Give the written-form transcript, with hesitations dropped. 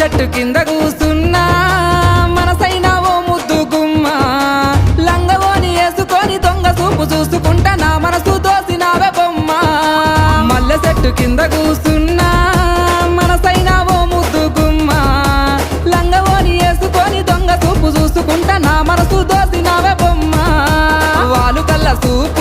చెట్టు కింద కూసున్నా మనసైనా ఓ ముద్దు గుమ్మ లంగవోని వేసుకొని దొంగ చూపు చూసుకుంటా నా మనసు దోసినావే బొమ్మ మల్లె చెట్టు కింద కూసున్నా మనసైనా ఓ ముద్దు గుమ్మ లంగవోని వేసుకొని దొంగ చూపు చూసుకుంటా నా మనసు దోసినావే బొమ్మ వాలు కళ్ళ చూపు